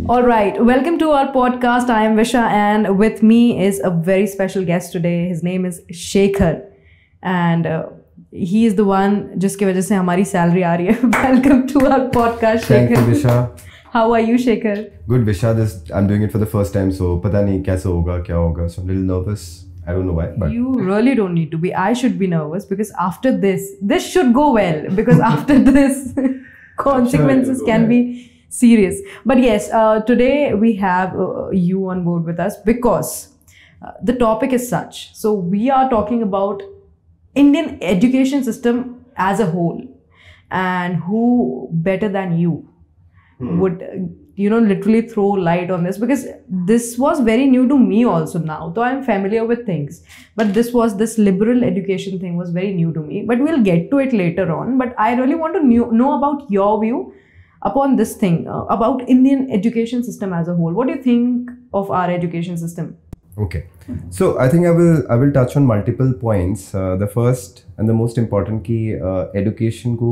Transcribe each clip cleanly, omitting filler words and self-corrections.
All right, welcome to our podcast. I am Visha, and with me is a very special guest today. His name is Shekhar, and he is the one जिसकी वजह से हमारी salary आ रही है. Welcome to our podcast, Shekhar. Thank you, Visha. How are you, Shekhar? Good, Visha. I'm doing it for the first time, so पता नहीं कैसे होगा, क्या होगा. So I'm a little nervous. I don't know why, but You really don't need to be. I should be nervous because after this should go well. Because after this, consequences can be serious. But yes, today we have you on board with us because the topic is such. So we are talking about Indian education system as a whole, and who better than you would literally throw light on this, because this was very new to me also. Now so I'm familiar with things, but this liberal education thing was very new to me. But we'll get to it later on. But I really want to know about your view upon this thing, about Indian education system as a whole. What do you think of our education system? okay. So I think I will touch on multiple points. The first and the most important कि education को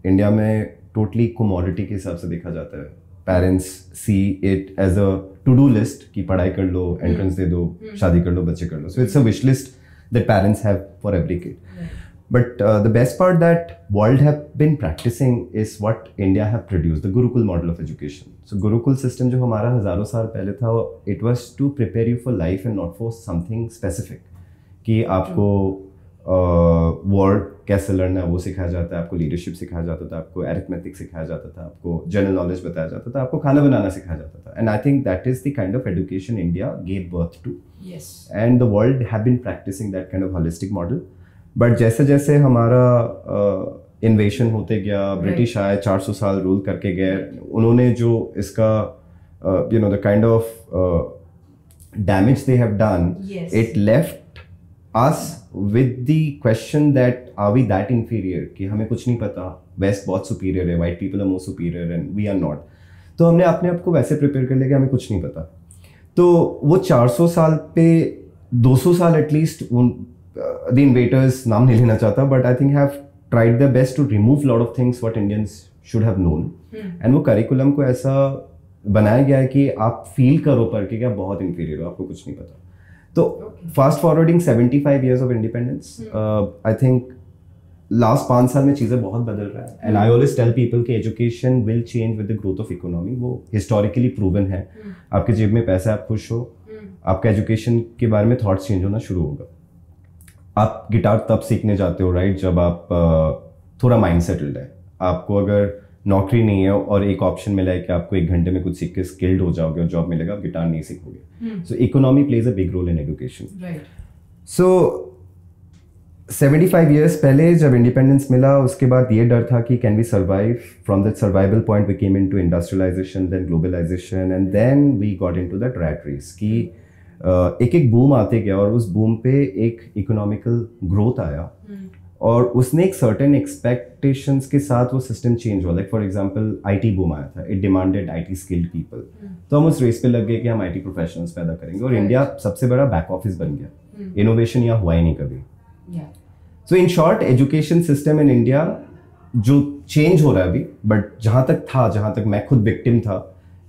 India में totally commodity के हिसाब से देखा जाता है. Parents see it as a to-do list कि पढ़ाई कर लो, entrance दे दो, शादी कर लो, बच्चे कर लो. So it's a wish list that parents have for every kid. Right. But the best part that world have been practicing is what India have produced, the Gurukul model of education. So Gurukul system जो हमारा हजारों साल पहले था, it was to prepare you for life and not for something specific. कि आपको word कैसे लड़ना है वो सिखाया जाता है, आपको लीडरशिप सिखाया जाता था, आपको अरिथमेटिक सिखाया जाता था, आपको जनरल नॉलेज बताया जाता था, आपको खाना बनाना सिखाया जाता था. And I think that is the kind of education India gave birth to. And the world have been practicing that kind of holistic model. But जैसे जैसे हमारा इन्वेशन होते गया, ब्रिटिश आए, 400 साल रूल करके गए, उन्होंने जो इसका the kind of damage they have done, it left us with the question that are we that inferior कि हमें कुछ नहीं पता, वेस्ट बहुत सुपीरियर है, white people are more superior and we are not. तो हमने अपने आप को वैसे प्रिपेयर कर लिया कि हमें कुछ नहीं पता. तो वो 400 साल पे 200 साल एटलीस्ट द इन्वेटर्स, नाम नहीं लेना चाहता, but I think have tried their best to remove lot of things what Indians should have known. And वो करिकुलम को ऐसा बनाया गया है कि आप फील करो पढ़ के कि आप बहुत इंफीरियर हो, आपको कुछ नहीं पता. तो fast forwarding 75 years of independence, I think last 5 साल में चीज़ें बहुत बदल रहा है. And I always tell people कि education will change with the growth of economy. वो हिस्टोरिकली प्रूवन है. आपके जेब में पैसा, आप खुश हो, आपका एजुकेशन के बारे में थॉट्स चेंज होना शुरू होगा. आप गिटार तब सीखने जाते हो, राइट, जब आप थोड़ा माइंड सेटल्ड है. आपको अगर नौकरी नहीं है और एक ऑप्शन मिला है कि आपको 1 घंटे में कुछ सीख के स्किल्ड हो जाओगे और जॉब मिलेगा, आप गिटार नहीं सीखोगे. So economy plays a big role in education. So 75 years पहले जब इंडिपेंडेंस मिला, उसके बाद ये डर था कि can we survive. From that survival point we came into industrialization, then globalization, and then we got into that rat race कि एक एक बूम आते गया और उस बूम पे एक इकोनॉमिकल ग्रोथ आया और उसने एक सर्टेन एक्सपेक्टेशंस के साथ वो सिस्टम चेंज हुआ. Like for example IT boom आया था, it demanded IT skilled people. तो हम उस रेस पे लग गए कि हम आईटी प्रोफेशनल्स पैदा करेंगे और इंडिया सबसे बड़ा बैक ऑफिस बन गया. इनोवेशन यहाँ हुआ ही नहीं कभी. So in short, education system in India जो चेंज हो रहा है अभी, बट जहाँ तक मैं खुद विक्टिम था,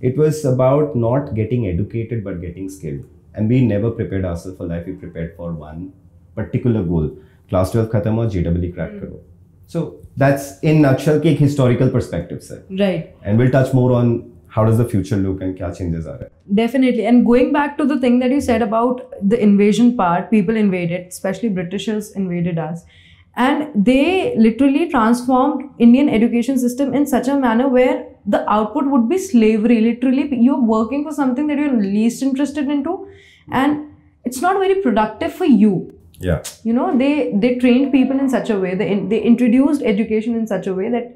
it was about not getting educated but getting skilled. And we never prepared ourselves for life. We prepared for one particular goal. Class 12 खत्म हो, JEE क्रैक करो. सो दैट्स इन नटशेल की एक हिस्टोरिकल पर्सपेक्टिव से, right. And will touch more on how does the future look and क्या changes आ रहे हैं. Definitely. And going back to the thing that you said about the invasion part, people invaded, especially Britishers invaded us, and they literally transformed Indian education system in such a manner where the output would be slavery. Literally, you're working for something that you're least interested into, and it's not very productive for you. Yeah. They trained people in such a way, they introduced education in such a way that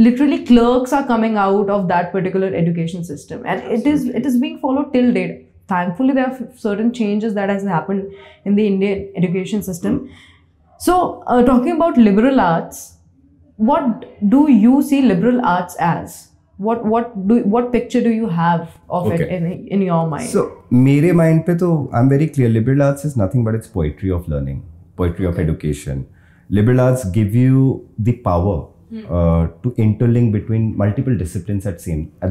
literally clerks are coming out of that particular education system, and it is being followed till date. Thankfully, there are certain changes that has happened in the Indian education system. So talking about liberal arts, what do you see liberal arts as? What picture do you have of it in your mind? So मेरे mind पे तो I'm very clear. Liberal arts is nothing but it's poetry of learning, poetry of education. Liberal arts give you the power to interlink between multiple disciplines at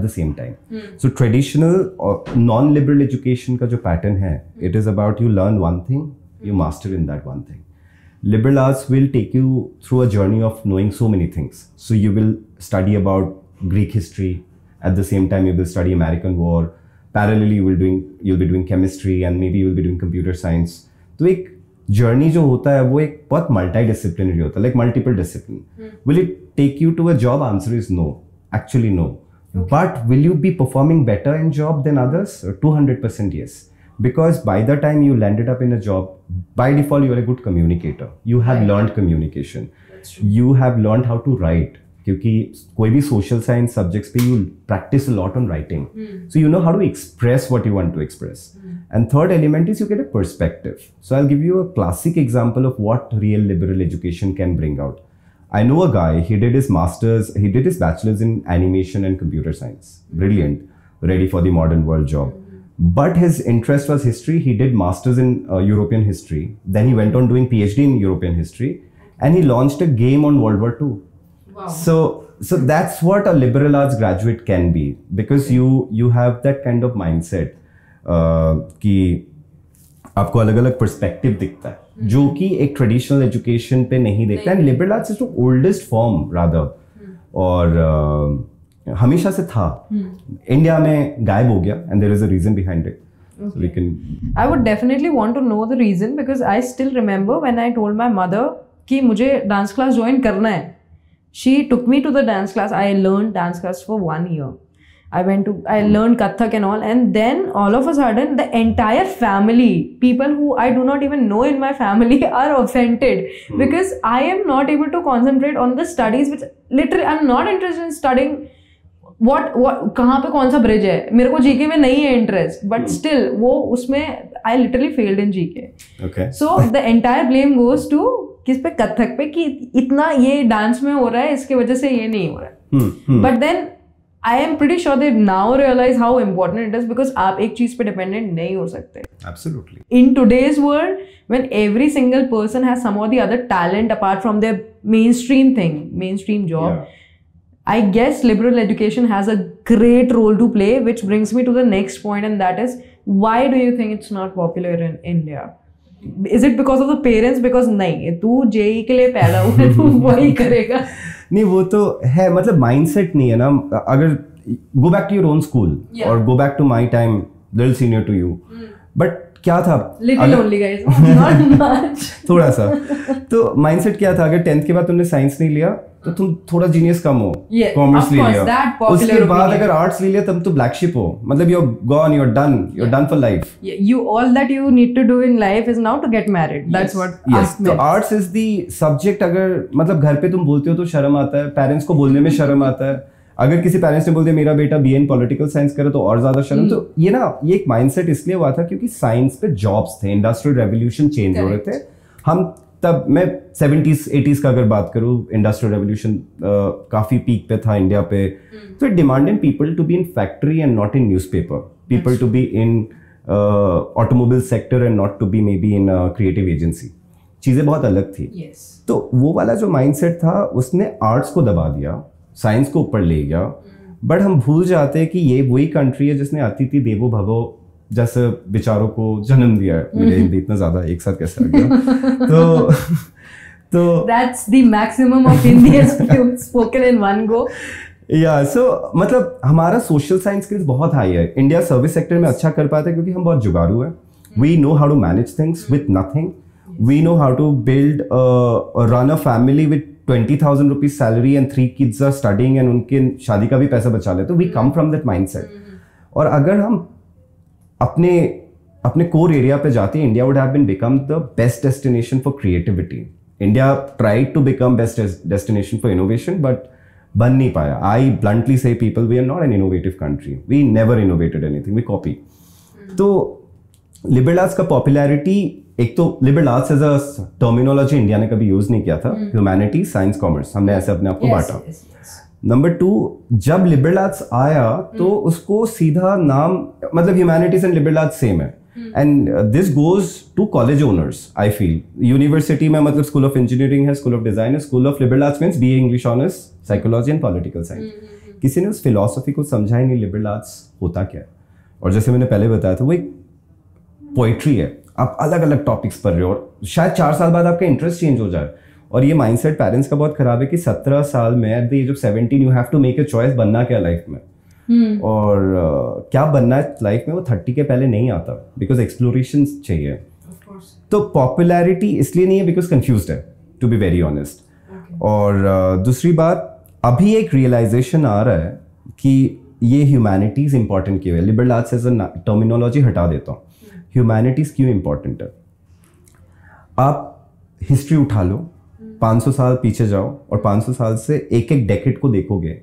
the same time. So traditional or non-liberal education का जो pattern है, it is about you learn one thing, you master in that one thing. Liberal arts will take you through a journey of knowing so many things. So you will study about Greek history, at the same time you will study American War, parallelly you'll be doing chemistry and maybe you'll be doing computer science. तो एक journey जो होता है वो एक बहुत multi disciplinary होता है, like multiple discipline. Will it take you to a job? Answer is no, actually no. But will you be performing better in job than others? 200% yes. Because by the time you landed up in a job, by default you are a good communicator. You have learned communication. You have learned how to write. क्योंकि कोई भी social science subjects पे you practice a lot on writing. So you know how to express what you want to express. And third element is you get a perspective. So I'll give you a classic example of what real liberal education can bring out. I know a guy, he did his bachelor's in animation and computer science. Brilliant, ready for the modern world job. But his interest was history. He did masters in European history. Then he went on doing PhD in European history, and he launched a game on World War II. Wow. So that's what a liberal arts graduate can be, because you have that kind of mindset कि आपको अलग अलग perspective दिखता है जो कि एक traditional education पे नहीं दिखता है. Liberal arts is the oldest form rather, और हमेशा से था. इंडिया में गायब हो गया, and there is a reason behind it. We can. I would definitely want to know the reason, because I still remember when I told my mother कि मुझे dance class join करना है. She took me to the dance class. I learned dance class for 1 year. I learned Kathak and all, and then all of a sudden the entire family, people who I do not even know in my family, are offended because I am not able to concentrate on the studies, which literally I'm not interested in studying what कहाँ पे कौन सा bridge है. मेरे को GK में नहीं है इंटरेस्ट, बट स्टिल वो उसमें I literally failed in GK. Okay. So the entire blame goes to किस पे, कथक पे, कि इतना ये डांस में हो रहा है, इसकी वजह से ये नहीं हो रहा है. But then I am pretty sure they now realize how important it is, because आप एक चीज पे dependent नहीं हो सकते. Absolutely. In today's world, when every single person has some or the other talent apart from their mainstream job, I guess liberal education has a great role to play, which brings me to the next point, and that is, why do you think it's not popular in India? Is it because of the parents? Because नहीं, तू JEE के लिए पैदा हुआ है, तू वही करेगा. नहीं, वो तो है, मतलब माइंडसेट नहीं है ना. अगर go back to your own school और go back to my time, little senior to you, but क्या था, little only guys, not much, थोड़ा सा. तो माइंडसेट क्या था, अगर 10th के बाद तुमने साइंस नहीं लिया तो तुम थोड़ा जीनियस कम हो, कॉमर्स ले लिया, उसके बाद अगर आर्ट्स ले लिया तब तो ब्लैक शिप हो, मतलब you are gone, you are done for life. You all that you need to do in life is now to get married. That's what. Yes. तो आर्ट्स इज द सब्जेक्ट. अगर मतलब घर पे तुम बोलते हो तो शर्म आता है, पेरेंट्स को बोलने में शर्म आता है. अगर किसी पेरेंट्स ने बोल दिया मेरा बेटा BA इन पॉलिटिकल साइंस करे तो और ज्यादा शर्म. तो ये ना, ये एक माइंडसेट इसलिए हुआ था क्योंकि साइंस पे जॉब्स थे, इंडस्ट्रियल रेवोल्यूशन चेंज हो रहे थे. हम तब, मैं 70s 80s का अगर बात करूं, इंडस्ट्रियल रेवोल्यूशन काफी पीक पे था इंडिया पे. तो it demanded people to be in factory and not in newspaper, people to be in automobile sector and not to be maybe in creative agency. चीजें बहुत अलग थी. तो वो वाला जो माइंडसेट था उसने आर्ट्स को दबा दिया, साइंस को ऊपर ले गया. बट हम भूल जाते हैं कि ये वही कंट्री है जिसने अतिथि देवो भवो जैसे विचारों को जन्म दिया है. मेरे हिंदी इतना ज्यादा एक साथ कैसे आ गया. तो that's the maximum of Hindi spoken in one go. सो मतलब हमारा सोशल साइंस स्किल्स बहुत हाई है. इंडिया सर्विस सेक्टर में अच्छा कर पाता है क्योंकि हम बहुत जुगाड़ू है. We know how to manage things with nothing. We know how to build run a family with 20,000 rupees salary and 3 kids are studying, and उनके शादी का भी पैसा बचा लेते. We come from that mindset. और अगर हम अपने कोर एरिया पे जाते हैं, India would have been become the best destination for creativity. India tried to become best destination for innovation, but बन नहीं पाया. I bluntly say people, we are not an innovative country. We never innovated anything, we copy. तो liberal arts का popularity, एक तो liberal arts as a terminology India ने कभी use नहीं किया था. ह्यूमैनिटी, साइंस, कॉमर्स, हमने ऐसे अपने आप को बांटा. नंबर 2, जब लिबरल आर्ट्स आया तो उसको सीधा नाम, मतलब humanities and liberal arts same है. And this goes to college honours. I feel university में मतलब स्कूल ऑफ इंजीनियरिंग है, स्कूल ऑफ डिजाइन है, school of liberal arts means BA English honours, psychology and political science. किसी ने उस philosophy को समझा ही नहीं लिबरल आर्ट्स होता क्या है. और जैसे मैंने पहले बताया था, वो एक पोइट्री है. आप अलग अलग टॉपिक्स पढ़ रहे हो और शायद 4 साल बाद आपका इंटरेस्ट चेंज हो जाए. और ये माइंडसेट पेरेंट्स का बहुत खराब है कि 17 साल में at the age of 17 you have to make a choice बनना क्या लाइफ में. और क्या बनना है लाइफ में वो 30 के पहले नहीं आता, बिकॉज एक्सप्लोरेशन चाहिए. तो पॉपुलैरिटी इसलिए नहीं है बिकॉज कंफ्यूज्ड है, टू बी वेरी ऑनेस्ट. और दूसरी बात, अभी एक रियलाइजेशन आ रहा है कि ये ह्यूमैनिटीज इंपॉर्टेंट क्यों है. Liberal arts as a terminology हटा देता हूँ. ह्यूमैनिटीज क्यों इंपॉर्टेंट है. आप हिस्ट्री उठा लो, 500 साल पीछे जाओ और 500 साल से एक एक डेकेड को देखोगे.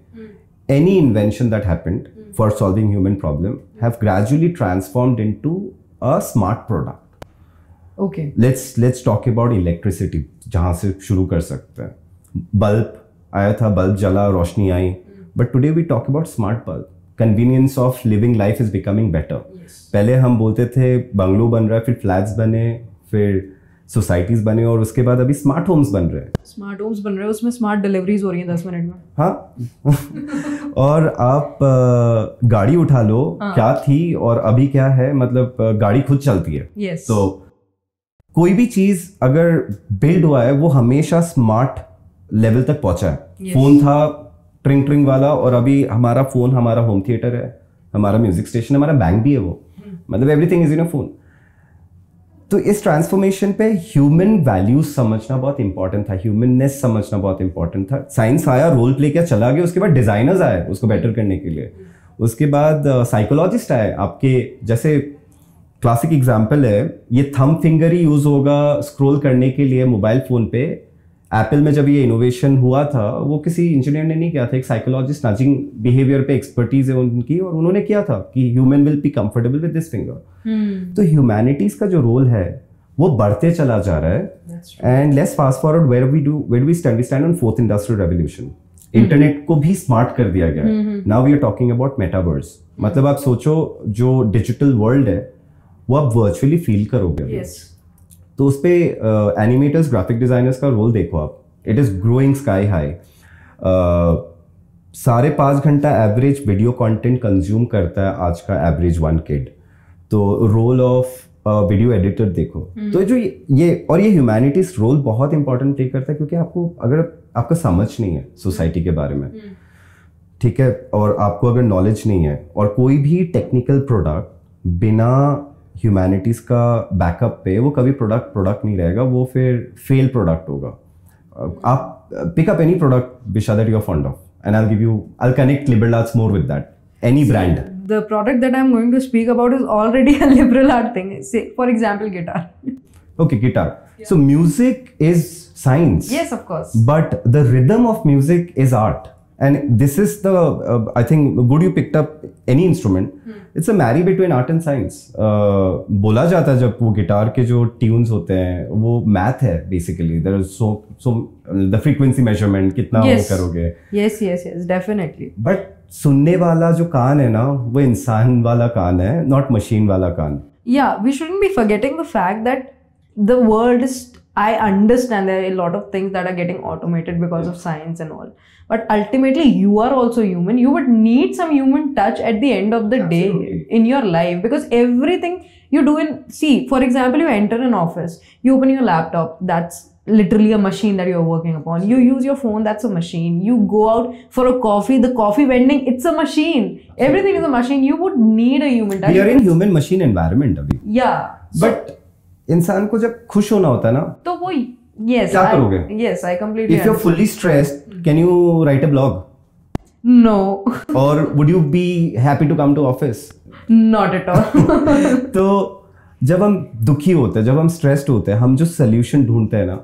Any invention that happened for solving human problem have gradually transformed into a smart product. Okay. Let's talk about electricity, जहाँ से शुरू कर सकते हैं. बल्ब आया था, बल्ब जला, रोशनी आई. But today we talk about smart bulb. Convenience of living life is becoming better. Yes. पहले हम बोलते थे बंगलो बन रहा है, फिर फ्लैट्स बने, फिर सोसाइटीज बने और उसके बाद अभी स्मार्ट होम्स बन रहे हैं. स्मार्ट होम्स बन रहे हैं, उसमें स्मार्ट डिलीवरीज हो रही हैं 10 मिनट में. हाँ. और आप गाड़ी उठा लो, क्या थी और अभी क्या है, मतलब गाड़ी खुद चलती है. yes. तो कोई भी चीज अगर बिल्ड हुआ है वो हमेशा स्मार्ट लेवल तक पहुंचा है. yes. फोन था ट्रिंग ट्रिंग वाला और अभी हमारा फोन हमारा होम थिएटर है, हमारा म्यूजिक स्टेशन, हमारा बैंक भी है वो. मतलब everything is in a phone. तो इस ट्रांसफॉर्मेशन पे ह्यूमन वैल्यूज समझना बहुत इंपॉर्टेंट था, ह्यूमननेस समझना बहुत इंपॉर्टेंट था. साइंस आया, रोल प्ले किया, चला गया. उसके बाद डिजाइनर्स आए उसको बेटर करने के लिए. उसके बाद साइकोलॉजिस्ट आए. आपके जैसे क्लासिक एग्जांपल है, ये थंब फिंगर ही यूज होगा स्क्रॉल करने के लिए मोबाइल फोन पे. एप्पल में जब ये इनोवेशन हुआ था वो किसी इंजीनियर ने नहीं किया था, एक साइकोलॉजिस्ट, नजिंग बिहेवियर पे एक्सपर्टीज है उनकी, और उन्होंने किया था कि human will be comfortable with this finger. तो ह्यूमैनिटीज का जो रोल है वो बढ़ते चला जा रहा है. And let's fast forward, where we stand on 4th industrial revolution. Internet को भी स्मार्ट कर दिया गया है. Now we are talking about metaverse. मतलब आप सोचो जो डिजिटल वर्ल्ड है वो आप वर्चुअली फील करोगे. तो उस पे एनिमेटर्स, ग्राफिक डिजाइनर्स का रोल देखो आप. It is growing sky high. 5.5 घंटा एवरेज वीडियो कंटेंट कंज्यूम करता है आज का एवरेज 1 किड. तो रोल ऑफ वीडियो एडिटर देखो. तो जो ये ह्यूमैनिटीज रोल बहुत इंपॉर्टेंट प्ले करता है, क्योंकि आपको अगर आपका समझ नहीं है सोसाइटी के बारे में, ठीक है, और आपको अगर नॉलेज नहीं है, और कोई भी टेक्निकल प्रोडक्ट बिना ह्यूमैनिटीज का बैकअप पे वो कभी प्रोडक्ट नहीं रहेगा, वो फिर फेल प्रोडक्ट होगा. आप pick up any product Visha that you're fond of and I'll connect liberal arts more with that. Any brand. The product that I'm going to speak about is already a liberal art thing. Say, for example, guitar. Okay, guitar. Yeah. So music is science. Yes, of course. But the rhythm of music is art. And this is the, I think, good you picked up any instrument. It's a marry between art and science. बोला जाता है जब वो guitar के जो tunes होते हैं वो मैथ है basically. There is so the frequency measurement कितना वो करोगे. Yes, definitely. But सुनने वाला जो कान है ना वो इंसान वाला कान है, not machine वाला कान. Yeah, we shouldn't be forgetting the fact that the world is, I understand there are a lot of things that are getting automated because of science and all. But ultimately, you are also human. You would need some human touch at the end of the day in your life, because everything you do see, for example, you enter an office, you open your laptop, that's literally a machine that you're working upon. You use your phone, that's a machine. You go out for a coffee, the coffee vending, it's a machine. Everything is a machine. You would need a human touch. We are in human machine environment abhi. Yeah. But इंसान को जब खुश होना होता है ना, तो वो yes, क्या करोगे? Yes, I completely If you're fully stressed, can you write a blog? No. Or would you be happy to come to office? Not at all. तो जब हम दुखी होते हैं, जब हम स्ट्रेस्ड होते हैं, हम जो सोल्यूशन ढूंढते हैं ना,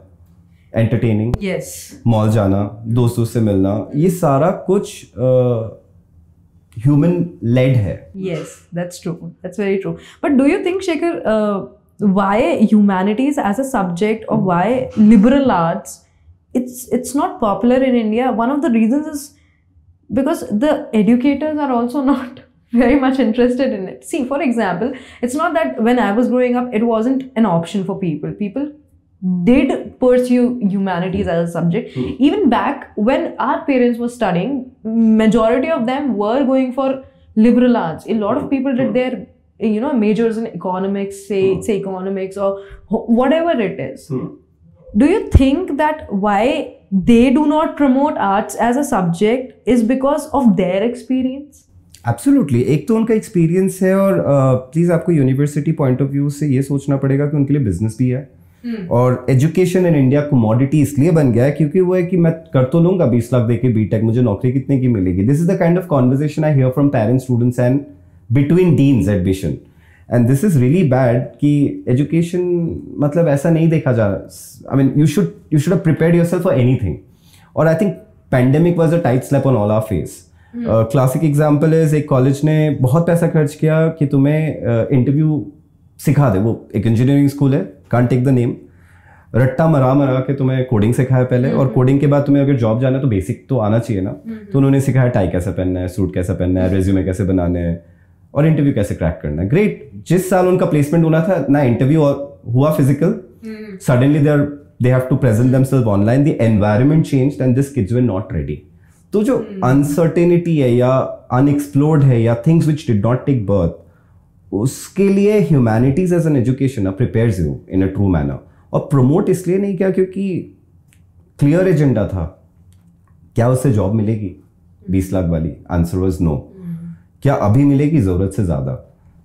एंटरटेनिंग, yes, मॉल जाना, दोस्तों से मिलना, ये सारा कुछ ह्यूमन लेड है. Yes, that's true. That's very true. But do you think, Shekhar, why humanities as a subject, or why liberal arts, it's not popular in India? One of the reasons is because the educators are also not very much interested in it. See, for example, it's not that when I was growing up, it wasn't an option for people. People did pursue humanities as a subject. Even back when our parents were studying, majority of them were going for liberal arts. A lot of people did their majors in economics, say economics or whatever it is. Do you think that why they do not promote arts as a subject is because of their experience? Absolutely, एक तो उनका experience है और please आपको university point of view से ये सोचना पड़ेगा कि उनके लिए बिजनेस भी है और एजुकेशन इन इंडिया कमोडिटी इसलिए बन गया है क्योंकि वो है कि मैं कर तो लूंगा 20 लाख देके बीटेक, मुझे नौकरी कितने की मिलेगी. This is the kind of conversation I hear from parents, students and between deans admission. And this is really bad कि एजुकेशन मतलब ऐसा नहीं देखा जा. I mean you should have prepared yourself for anything. और I think pandemic was a tight slap on all our face. Classic example is एक college ने बहुत पैसा खर्च किया कि तुम्हें इंटरव्यू सिखा दे. वो एक इंजीनियरिंग स्कूल है, कांट टेक द नेम. रट्टा मरा के तुम्हें कोडिंग सिखाया पहले और कोडिंग के बाद तुम्हें अगर जॉब जाना तो बेसिक तो आना चाहिए ना. तो उन्होंने सिखाया टाई कैसे पहनना है, सूट कैसे पहनना है, रेज्यूमे कैसे बनाने हैं और इंटरव्यू कैसे क्रैक करना है. ग्रेट. जिस साल उनका प्लेसमेंट होना था ना इंटरव्यू हुआ physical, suddenly they have to present themselves online. The environment changed and this kids were not ready. तो जो अनसर्टेनिटी है या अनएक्सप्लोर्ड है या things which did not take birth, उसके लिए humanities as an education prepares you in a true manner. और promote इसलिए नहीं किया क्योंकि क्लियर एजेंडा था. क्या उससे जॉब मिलेगी 20 लाख वाली? Answer was no. क्या अभी मिलेगी? जरूरत से ज्यादा.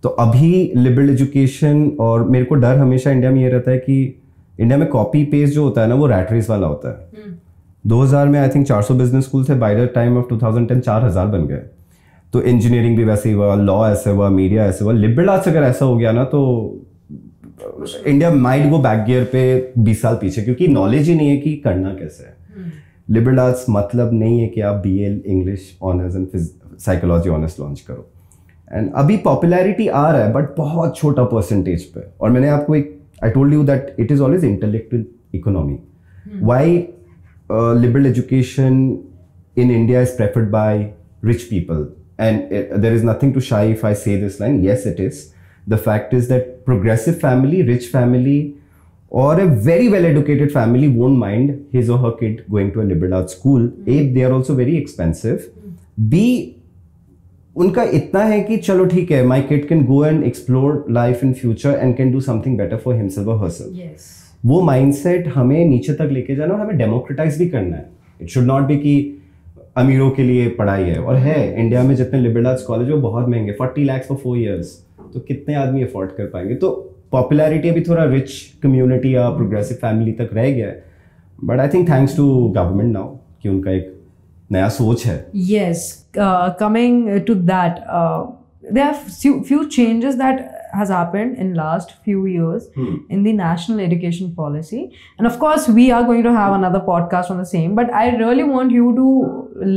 तो अभी लिबरल एजुकेशन, और मेरे को डर हमेशा इंडिया में ये रहता है कि इंडिया में कॉपी पेस्ट जो होता है ना वो रैट रेस वाला होता है. 2000 में आई थिंक 400 बिजनेस स्कूल थे, बाय द टाइम ऑफ 2010 4000 बन गए. तो इंजीनियरिंग भी वैसे ही हुआ, लॉ ऐसे हुआ, मीडिया ऐसे हुआ. लिबरल आर्ट्स अगर ऐसा हो गया ना तो India might go back gear पे 20 साल पीछे, क्योंकि नॉलेज ही नहीं है कि करना कैसे है. लिबरल आर्ट्स मतलब नहीं है कि आप BA English honours and psychology honours launch करो. एंड अभी पॉपुलैरिटी आ रहा है बट बहुत छोटा परसेंटेज पे. और मैंने आपको I told you that it is always intellectual economy. Why liberal education in India is preferred by rich people, and there is nothing to shy if I say this line. Yes, it is. The fact is that progressive family, rich family, or a very well educated family won't mind his or her kid going to a liberal arts school. A, they are also very expensive. B, उनका इतना है कि चलो ठीक है, my kid can go and explore life in future and can do something better for himself or herself. Yes. वो mindset हमें नीचे तक लेके जाना और हमें डेमोक्रेटाइज भी करना है. इट शुड नॉट बी कि अमीरों के लिए पढ़ाई है. और है इंडिया में जितने लिबरल आर्ट्स कॉलेज वो बहुत महंगे, 40 लाख फॉर 4 years. तो कितने आदमी अफोर्ड कर पाएंगे? तो पॉपुलैरिटी अभी थोड़ा रिच कम्युनिटी या प्रोग्रेसिव फैमिली तक रह गया है. But I think thanks to government now कि उनका एक नया सोच है. Yes, coming to that, there are few changes that has happened in last few years in the national education policy, and of course we are going to have another podcast on the same, but I really want you to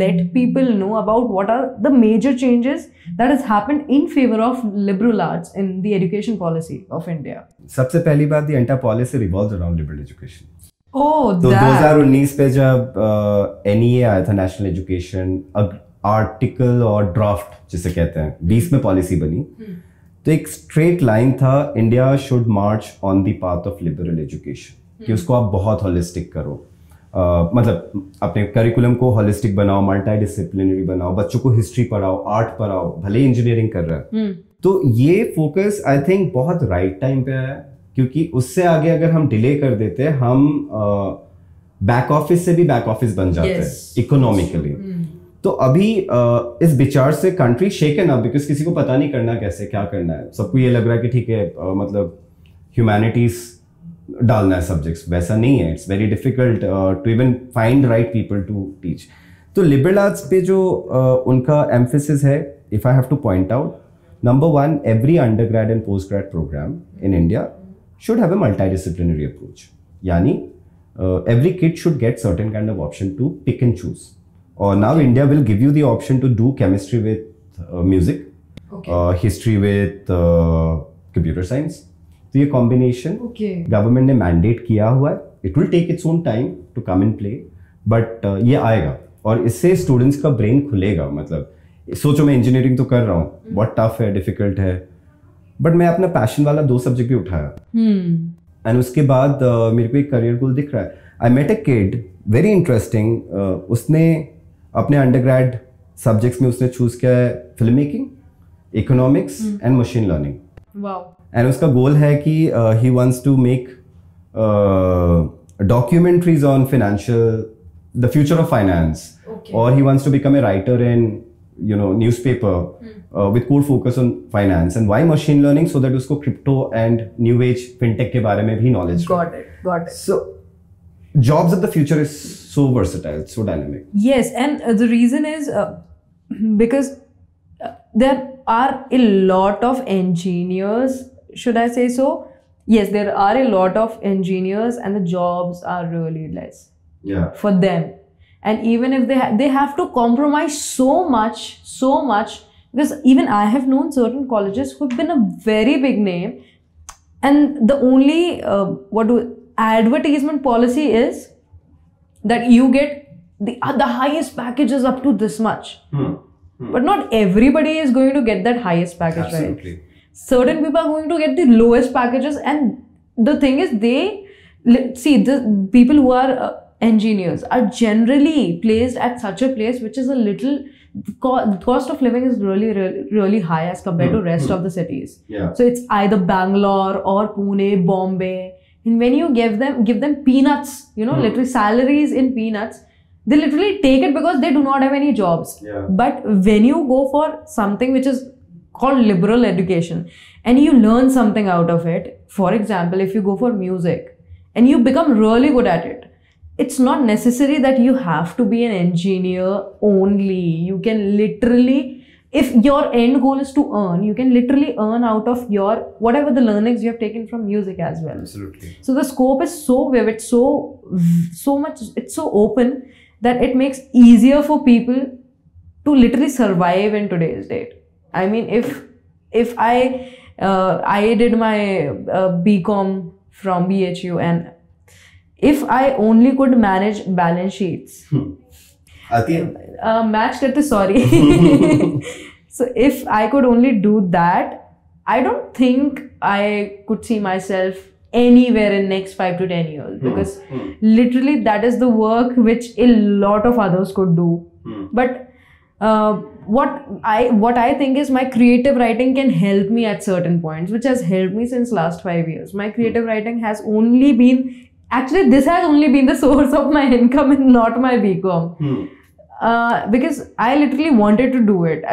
let people know about what are the major changes that has happened in favor of liberal arts in the education policy of India. सबसे पहली बात, the entire policy revolves around liberal education. Oh, तो 2019 पे जब NEA आया था, national education article और draft जिसे कहते हैं, 20 में पॉलिसी बनी. तो एक स्ट्रेट लाइन था, India should march on the path of liberal education, कि उसको आप बहुत होलिस्टिक करो. मतलब अपने करिकुलम को होलिस्टिक बनाओ, मल्टी डिसिप्लिनरी बनाओ, बच्चों को हिस्ट्री पढ़ाओ, आर्ट पढ़ाओ, भले इंजीनियरिंग कर रहा है. तो ये फोकस आई थिंक बहुत राइट टाइम पे आया, क्योंकि उससे आगे अगर हम डिले कर देते हम बैक ऑफिस से भी बैक ऑफिस बन जाते हैं इकोनॉमिकली. तो अभी इस विचार से कंट्री शेकन अप, बिकॉज किसी को पता नहीं करना कैसे क्या करना है. सबको ये लग रहा है कि ठीक है मतलब ह्यूमैनिटीज डालना है सब्जेक्ट्स, वैसा नहीं है. It's very difficult to even find right people to teach. तो लिबरल आर्ट्स पे जो उनका एम्फेसिस है, if I have to point out, number 1, every undergrad and post grad program in India should have a multidisciplinary approach. Yani, every kid should get certain kind of option to pick and choose. Or now India will give you the option to do chemistry with music, history with computer science. तो ये combination government ने mandate किया हुआ है. It will take its own time to come in play, but ये आएगा और इससे students का brain खुलेगा. मतलब सोचो मैं इंजीनियरिंग तो कर रहा हूँ, बहुत टफ है, डिफिकल्ट है, बट मैं अपना पैशन वाला 2 सब्जेक्ट भी उठाया एंड उसके बाद मेरे को एक करियर गोल दिख रहा है. I met a kid very interesting, उसने अपने अंडरग्रेड सब्जेक्ट्स में उसने चूज किया है film making, economics and machine learning. And उसका गोल है कि he wants to make documentaries on the future of finance, or he wants to become a writer in newspaper with core focus on finance. And why machine learning? So that usko crypto and new age fintech ke bare mein bhi knowledge. Got it. So jobs of the future is so versatile, so dynamic. Yes, and the reason is because there are a lot of engineers, should I say so? Yes, there are a lot of engineers and the jobs are really less for them. And even if they have to compromise so much, because even I have known certain colleges who have been a very big name, and the only advertisement policy is that you get the highest packages up to this much. But not everybody is going to get that highest package. Absolutely. Right? Certain people are going to get the lowest packages, and the thing is the people who are engineers are generally placed at such a place which is a little, cost of living is really high as compared to rest of the cities. So it's either Bangalore or Pune, Bombay, and when you give them peanuts, literally salaries in peanuts, they literally take it because they do not have any jobs. But when you go for something which is called liberal education and you learn something out of it, for example, if you go for music and you become really good at it, it's not necessary that you have to be an engineer only. You can literally, if your end goal is to earn, you can literally earn out of your whatever the learnings you have taken from music as well. Absolutely. So the scope is so vivid, so much, it's so open that it makes easier for people to literally survive in today's date. I mean, if I did my BCom from BHU, and if I only could manage balance sheets, match karte, sorry. So if I could only do that, I don't think I could see myself anywhere in next 5 to 10 years, because literally that is the work which a lot of others could do. But what I think is my creative writing can help me at certain points, which has helped me since last 5 years. My creative writing has only been, actually this has only been the source of my income and not my BCom. Because I literally wanted to do it.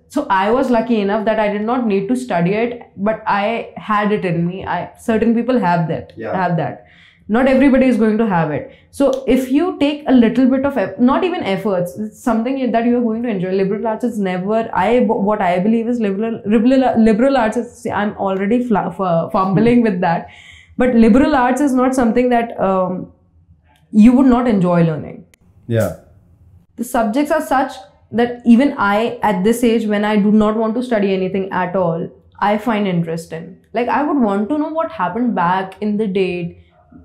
So I was lucky enough that I did not need to study it, but I had it in me. Certain people have that. Not everybody is going to have it. So if you take a little bit of, not even efforts, it's something that you are going to enjoy. Liberal arts is never, what I believe is liberal arts is, I'm already fumbling with that. But liberal arts is not something that you would not enjoy learning. The subjects are such that even I, at this age, when I do not want to study anything at all, I find interest in. Like, I would want to know what happened back in the day,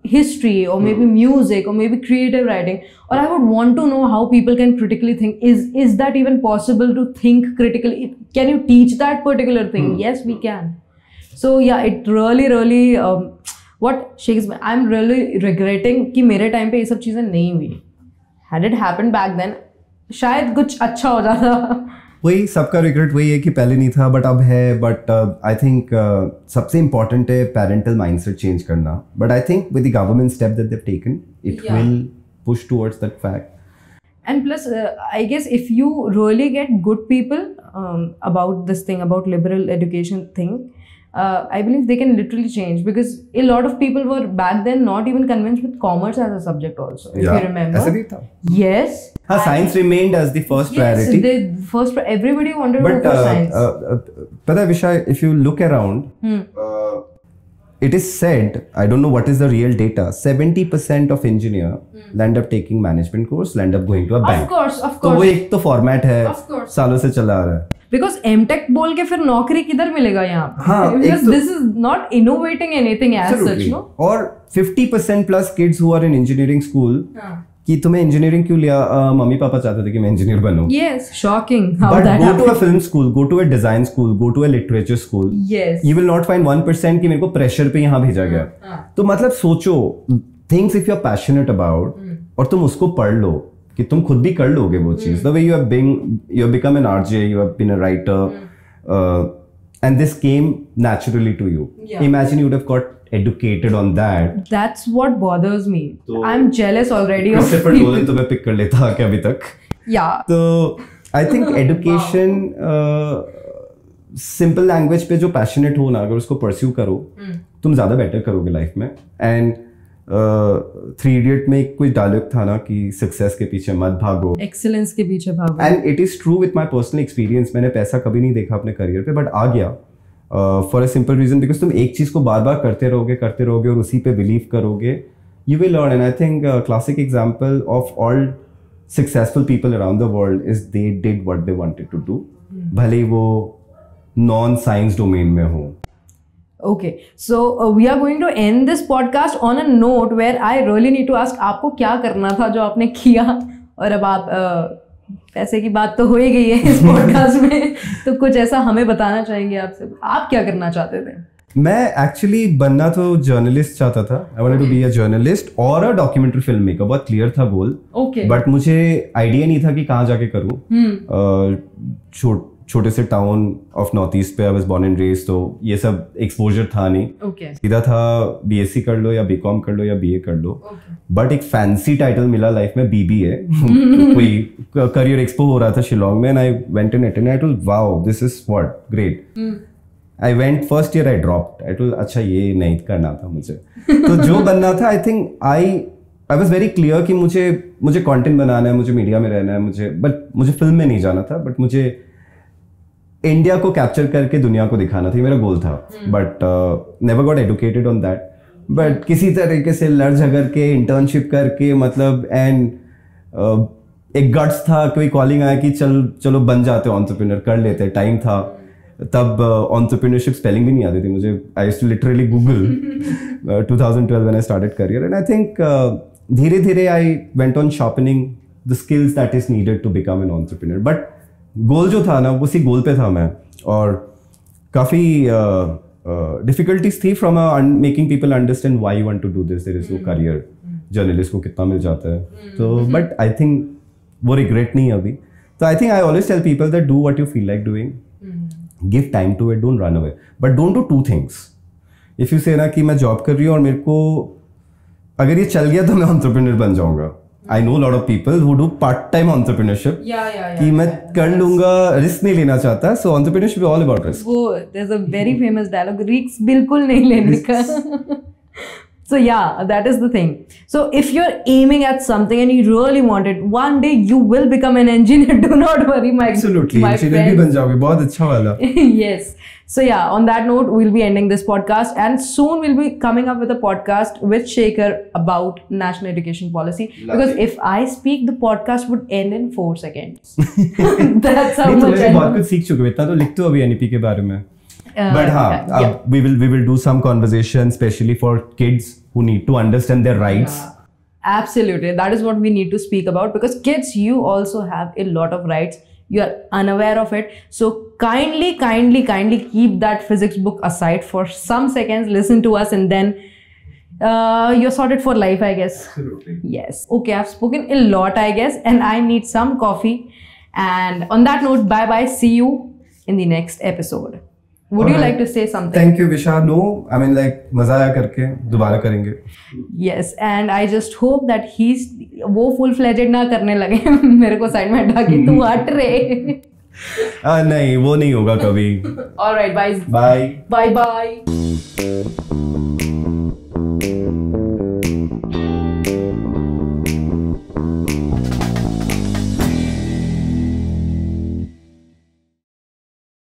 history, or maybe music, or maybe creative writing, or I would want to know how people can critically think. Is that even possible to think critically? Can you teach that particular thing? Yes, we can. So yeah, it really what Shakespeare, I'm really regretting कि मेरे time पे ये सब चीजें नहीं हुई. Had it happened back then, शायद कुछ अच्छा हो जाता. वही सबका रिग्रेट वही है कि पहले नहीं था बट अब है. बट आई थिंक सबसे इम्पोर्टेंट है पेरेंटल माइंडसेट चेंज करना. But I think with the government step that they have taken, it will push towards that fact. And plus, I guess if you really get good people about this thing, about liberal education thing, I believe they can literally change, because a lot of people were back then not even convinced with commerce as a subject also, if you remember. ऐसा भी था. Yes. Science remained as the first priority. Yes, everybody wanted to go for science. But Vishal, if you look around, it is said, I don't know what is the real data, 70% of engineer land up taking management course, land up going to a bank. Of course. तो वो एक तो format है, सालों से चला आ रहा है. Because M.Tech बोल के फिर नौकरी किधर मिलेगा यहाँ पे? हाँ, because this is not innovating anything as such, no? और 50% plus kids who are in engineering school कि तुम्हें इंजीनियरिंग क्यों लिया? मम्मी पापा चाहते थे कि मैं engineer बनूं. Yes, shocking how But that go happened. to a film school, go to a design school, go to a literature school. Yes. You will not find 1% कि मेरे को प्रेशर पे यहाँ भेजा गया. तो मतलब सोचो, things if you are passionate about और तुम उसको पढ़ लो कि तुम खुद भी कर लोगे वो चीज. The way you have become an RJ, you have been a writer, and this came naturally to you. Yeah. Imagine you would have got educated on that. That's what bothers me. तो I'm jealous already of Christopher people. Nolan तुम्हें pick कर लेता क्या अभी तक? Yeah. तो I think education simple language पे जो passionate हो ना, अगर उसको pursue करो, तुम ज़्यादा better करोगे life में. And 3 Idiot में कोई डायलॉग था ना कि success के पीछे मत भागो. Excellence के पीछे भागो. And it is true with my personal experience. मैंने पैसा कभी नहीं देखा अपने career पे, but आ गया. For a simple reason, because तुम एक चीज को बार बार करते रहोगे और उसी पे बिलीव करोगे, you will learn. And I think a classic example of all successful people around the world is they did what they wanted to do, भले वो non-science domain में हो. Okay, so we are going to end this podcast on a note where I really need to ask, आपको क्या करना था जो आपने किया, और अब आप पैसे की बात तो हो ही गई है इस पॉडकास्ट में, तो कुछ ऐसा हमें बताना चाहेंगे आपसे, आप क्या करना चाहते थे? मैं एक्चुअली बनना तो जर्नलिस्ट चाहता था. I wanted to be a journalist और अ डॉक्यूमेंट्री फिल्म मेकर. बहुत क्लियर था गोल. Okay. बट मुझे आइडिया नहीं था कि कहाँ जाके करूँ. छोटे से टाउन ऑफ नॉर्थ ईस्ट पे I was born and raised, तो ये सब एक्सपोजर था नहीं. Okay. सीधा था बीएससी कर लो या बीकॉम कर लो या बीए कर लो. बट एक फैंसी टाइटल मिला लाइफ में, बीबीए. कोई करियर एक्सपो हो रहा था शिलोंग में, and I went in attend. I told wow this is what great. I went first year, I dropped. I told अच्छा ये नहीं करना था मुझे. तो जो बनना था, आई think I was very clear कि मुझे कंटेंट बनाना है, मुझे मीडिया में रहना है, बट मुझे फिल्म में नहीं जाना था. बट मुझे इंडिया को कैप्चर करके दुनिया को दिखाना था, मेरा गोल था. But never got educated on that. But किसी तरीके से लड़ झगड़ के इंटर्नशिप करके, मतलब एंड एक गट्स था, कोई कॉलिंग आया कि चलो बन जाते एंटरप्रेन्योर, कर लेते. टाइम था तब, एंटरप्रेन्योरशिप स्पेलिंग भी नहीं आती थी मुझे. I used to literally Google 2012 when I started career. And I think धीरे धीरे I went on sharpening the skills that is needed to become an entrepreneur. But goal जो था ना, उसी गोल पे था मैं. और काफ़ी डिफिकल्टीज थी from making people understand why you want to do this. There is no career. Journalist को कितना मिल जाता है. तो बट आई थिंक वो रिग्रेट नहीं है अभी. तो I think I always tell people that do what you feel like doing, give time to it, don't run away, but don't do 2 things. If you say ना कि मैं job कर रही हूँ और मेरे को अगर ये चल गया तो मैं एंटरप्रेन्योर बन जाऊंगा. I know a lot of people who do part-time entrepreneurship. कि मैं कर लूंगा, रिस्क नहीं लेना चाहता. So entrepreneurship is all about risk. वो there's a very famous dialogue, risk बिल्कुल नहीं लेने का. So yeah, that is the thing. So if you're aiming at something and you really want it, one day you will become an engineer. Do not worry, my Absolutely, my engineer भी बन जाओगे, बहुत अच्छा वाला. Yes. So yeah, on that note, we'll be ending this podcast, and soon we'll be coming up with a podcast with Shekhar about national education policy. Because if I speak, the podcast would end in 4 seconds. That's how much I know. बहुत कुछ सीख चुके हो. इतना तो लिख दो अभी NEP के बारे में. But हाँ, we will do some conversation, especially for kids who need to understand their rights. Yeah, absolutely, that is what we need to speak about, because kids, you also have a lot of rights. You are unaware of it. So kindly keep that physics book aside for some seconds. Listen to us, and then you're sorted for life, I guess. Absolutely. Yes. Okay, I've spoken a lot, I guess, and I need some coffee. And on that note, bye bye. See you in the next episode. Would you like to say something? Thank you, Visha. No, I mean like मजा आया करके, दोबारा करेंगे. Yes, and I just hope that वो full fledged ना करने लगे मेरे को साइड में हटा के तू हट रे. नहीं, वो नहीं होगा कभी. All right, bye. Bye. Bye bye.